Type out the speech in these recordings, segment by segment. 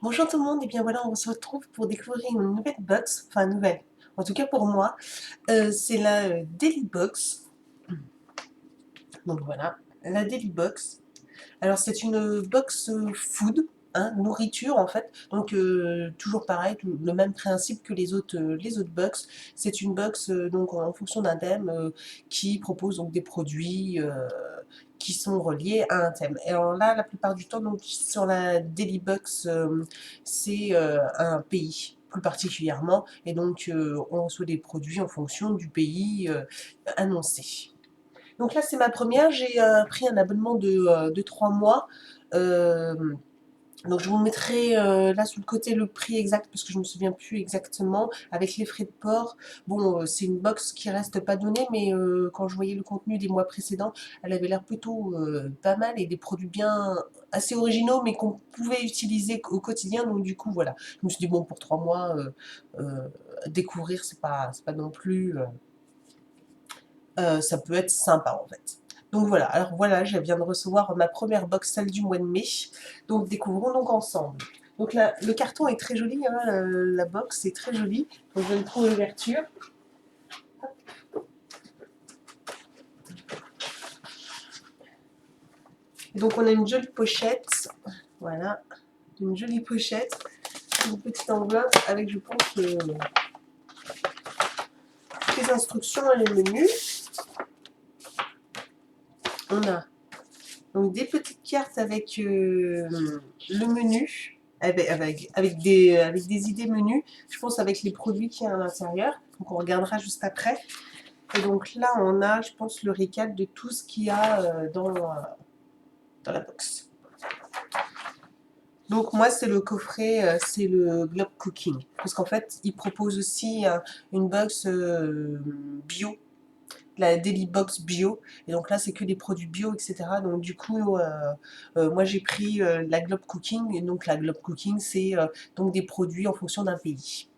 Bonjour tout le monde, et bien voilà, on se retrouve pour découvrir une nouvelle box, enfin nouvelle, en tout cas pour moi, c'est la Daily Box. Donc voilà, la Daily Box. Alors c'est une box food, hein, nourriture en fait, donc toujours pareil, le même principe que les autres box. C'est une box donc en fonction d'un thème qui propose donc des produits qui sont reliés à un thème. Et alors là, la plupart du temps, donc sur la Daily Box, c'est un pays plus particulièrement, et donc on reçoit des produits en fonction du pays annoncé. Donc là, c'est ma première. J'ai pris un abonnement de 3 mois. Euh, donc je vous mettrai là sous le côté le prix exact parce que je ne me souviens plus exactement avec les frais de port. Bon, c'est une box qui reste pas donnée, mais quand je voyais le contenu des mois précédents, elle avait l'air plutôt pas mal et des produits bien assez originaux, mais qu'on pouvait utiliser au quotidien. Donc du coup, voilà, je me suis dit bon pour 3 mois découvrir, c'est pas non plus ça peut être sympa en fait. Donc voilà, alors voilà, je viens de recevoir ma première box, celle du mois de mai. Donc découvrons donc ensemble. Donc là, le carton est très joli, hein, la box est très jolie. Donc je vais trouver l'ouverture. Donc on a une jolie pochette, voilà, une jolie pochette, une petite enveloppe avec, je pense, les instructions et les menus. On a donc des petites cartes avec le menu, avec des idées menus, je pense avec les produits qu'il y a à l'intérieur. Donc on regardera juste après. Et donc là, on a, je pense, le récap de tout ce qu'il y a dans la box. Donc moi, c'est le coffret, c'est le Globe Cooking. Parce qu'en fait, il propose aussi une box bio, la Daily Box bio. Et donc là, c'est que des produits bio, etc. Donc du coup, moi j'ai pris la Globe Cooking. Et donc la Globe Cooking, c'est donc des produits en fonction d'un pays.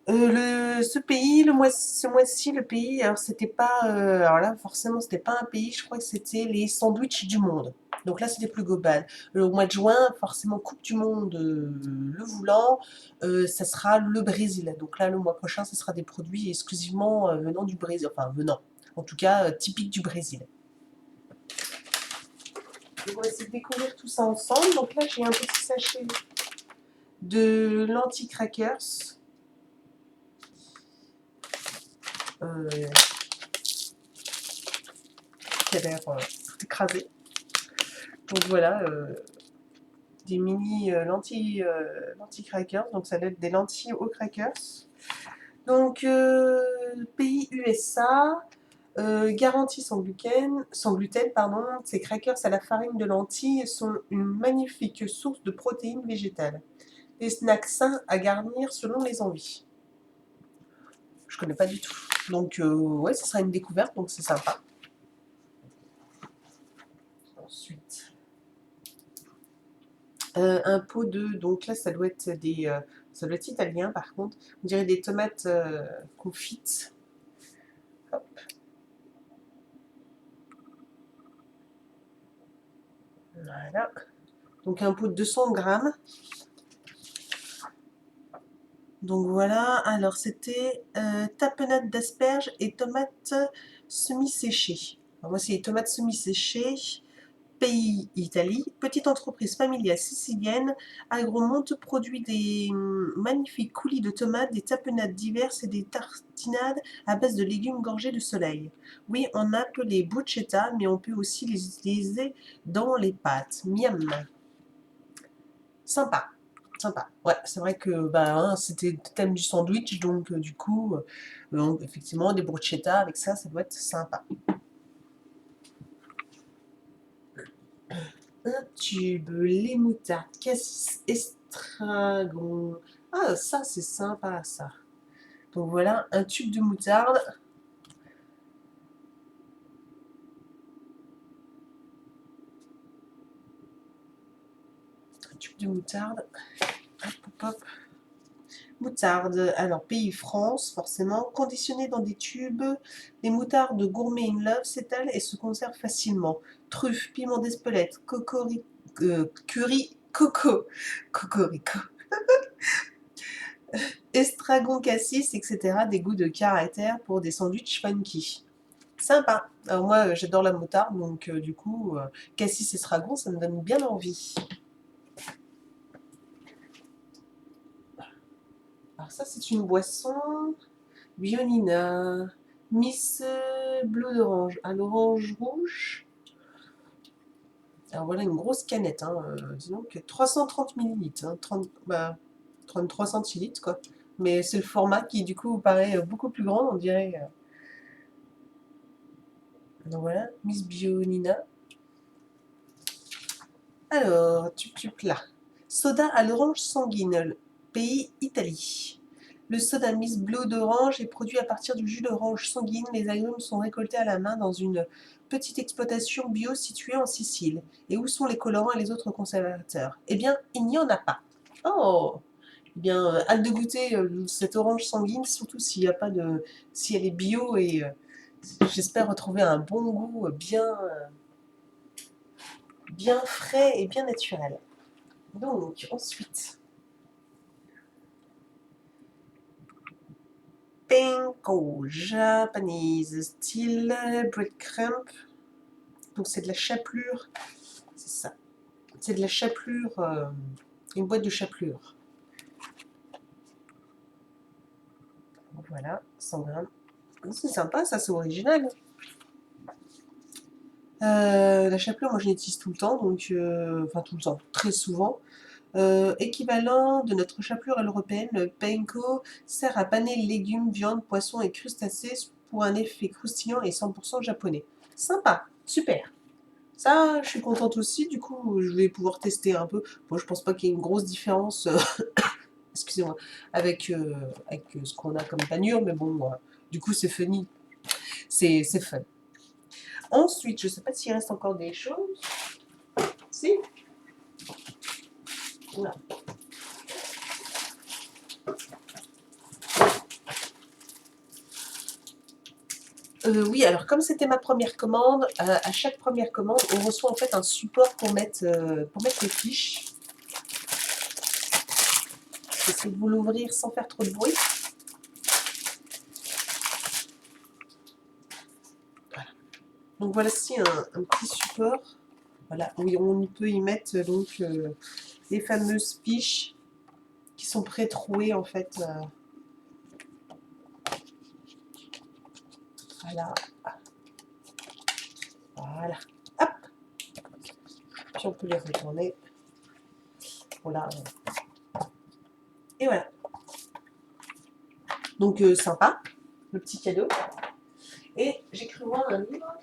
Ce pays, ce mois-ci, le pays, alors c'était pas, alors là forcément c'était pas un pays, je crois que c'était les sandwichs du monde. Donc là c'était plus global. Le mois de juin, forcément Coupe du Monde, le voulant, ça sera le Brésil. Donc là le mois prochain, ce sera des produits exclusivement venant du Brésil, enfin venant, en tout cas typiques du Brésil. On va essayer de découvrir tout ça ensemble. Donc là j'ai un petit sachet de lentilles crackers. Euh, qui a l'air tout écrasé. Donc voilà, des mini lentilles crackers, donc ça doit être des lentilles aux crackers. Donc pays USA, garantie sans gluten pardon, ces crackers à la farine de lentilles sont une magnifique source de protéines végétales. Des snacks sains à garnir selon les envies. Je connais pas du tout. Donc ouais, ce sera une découverte, donc c'est sympa. Ensuite, un pot de, donc là ça doit être ça doit être italien par contre, on dirait des tomates confites. Hop. Voilà, donc un pot de 200 grammes. Donc voilà, alors c'était tapenade d'asperges et tomates semi-séchées. Alors moi c'est les tomates semi-séchées. Pays Italie, petite entreprise familiale sicilienne, Agromonte produit des magnifiques coulis de tomates, des tapenades diverses et des tartinades à base de légumes gorgés de soleil. Oui, on appelle les bruschetta, mais on peut aussi les utiliser dans les pâtes. Miam. Sympa. Sympa. Ouais, c'est vrai que bah, hein, c'était le thème du sandwich, donc du coup, effectivement, des bruschetta avec ça, ça doit être sympa. Un tube, les moutardes, cassis, estragon. Ah, ça, c'est sympa, ça. Donc voilà, un tube de moutarde. Un tube de moutarde. Hop, hop, hop. Moutarde. Alors, pays France, forcément. Conditionné dans des tubes. Les moutardes gourmet in love s'étalent et se conservent facilement. Truffes, piment d'Espelette, curry Coco, Cocorico, estragon, cassis, etc. Des goûts de caractère pour des sandwichs funky. Sympa. Alors moi, j'adore la moutarde, donc du coup, cassis, estragon, ça me donne bien envie. Alors ça, c'est une boisson Bionina, Miss Bleu d'orange, à l'orange rouge. Alors voilà une grosse canette, hein, disons que 330 millilitres, hein, 33 centilitres quoi. Mais c'est le format qui du coup paraît beaucoup plus grand, on dirait. Donc voilà, Miss Bionina. Alors, tup là. Soda à l'orange sanguine, pays Italie. Le soda Miss Blue d'orange est produit à partir du jus d'orange sanguine. Les agrumes sont récoltés à la main dans une petite exploitation bio située en Sicile. Et où sont les colorants et les autres conservateurs? Eh bien, il n'y en a pas. Oh! Eh bien, hâte de goûter cette orange sanguine, surtout s'il n'y a pas de, si elle est bio et j'espère retrouver un bon goût bien frais et bien naturel. Donc, ensuite, Panko Japanese style breadcrumb. Donc, c'est de la chapelure. C'est ça. C'est de la chapelure. Une boîte de chapelure. Voilà, 100 grammes. C'est sympa, ça, c'est original. La chapelure, moi, je l'utilise tout le temps. Donc, enfin, tout le temps. Très souvent. Équivalent de notre chapelure européenne, le panko sert à paner légumes, viande, poissons et crustacés pour un effet croustillant et 100% japonais. Sympa, super. Ça, je suis contente aussi. Du coup, je vais pouvoir tester un peu. Bon, je pense pas qu'il y ait une grosse différence, excusez-moi, avec ce qu'on a comme panure, mais bon, du coup, c'est funny. C'est fun. Ensuite, je sais pas s'il reste encore des choses. Si. Oula. Oui, alors comme c'était ma première commande, à chaque première commande, on reçoit en fait un support pour mettre les fiches. J'essaie de vous l'ouvrir sans faire trop de bruit. Voilà. Donc voici un petit support. Voilà, où on peut y mettre donc les fameuses fiches qui sont pré-trouées en fait. Voilà. Voilà. Hop. Puis on peut les retourner. Voilà. Et voilà. Donc sympa, le petit cadeau. Et j'ai cru voir un livre.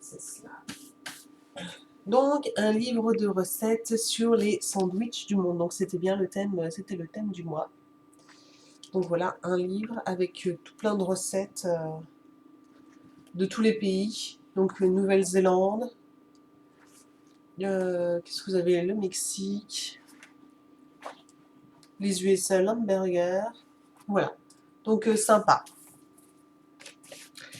C'est cela. Donc un livre de recettes sur les sandwichs du monde. Donc c'était bien le thème, c'était le thème du mois. Donc voilà, un livre avec tout plein de recettes de tous les pays. Donc Nouvelle-Zélande, qu'est-ce que vous avez? Le Mexique, les USA, l'hamburger. Voilà. Donc sympa.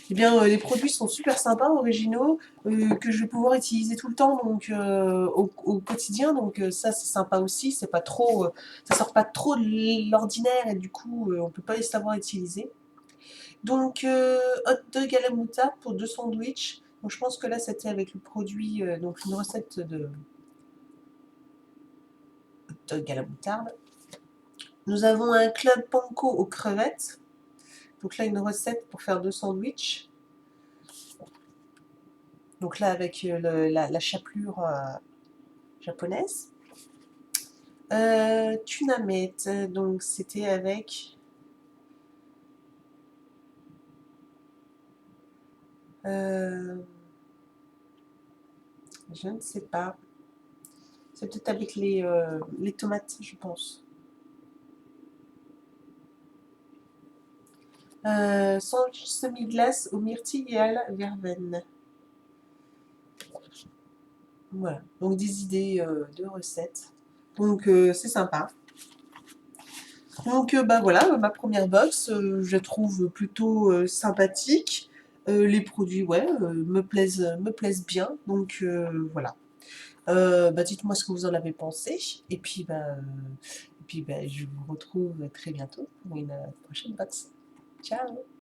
Eh bien, les produits sont super sympas, originaux, que je vais pouvoir utiliser tout le temps, donc au quotidien. Donc ça, c'est sympa aussi. C'est pas trop, ça sort pas trop de l'ordinaire et du coup, on peut pas les savoir utiliser. Donc hot dog à la moutarde pour 2 sandwichs. Donc je pense que là, c'était avec le produit, donc une recette de hot dog à la moutarde. Nous avons un club panko aux crevettes. Donc là, une recette pour faire 2 sandwichs. Donc là, avec la chapelure japonaise. Tunamate, donc c'était avec je ne sais pas. C'est peut-être avec les tomates, je pense. Sandwich semi-glace aux myrtilles et à la verveine. Voilà, donc des idées de recettes. Donc c'est sympa. Donc bah voilà, ma première box, je la trouve plutôt sympathique. Les produits, ouais, me plaisent bien. Donc voilà. Bah, dites-moi ce que vous en avez pensé et puis, bah, je vous retrouve très bientôt pour une prochaine box. Ciao!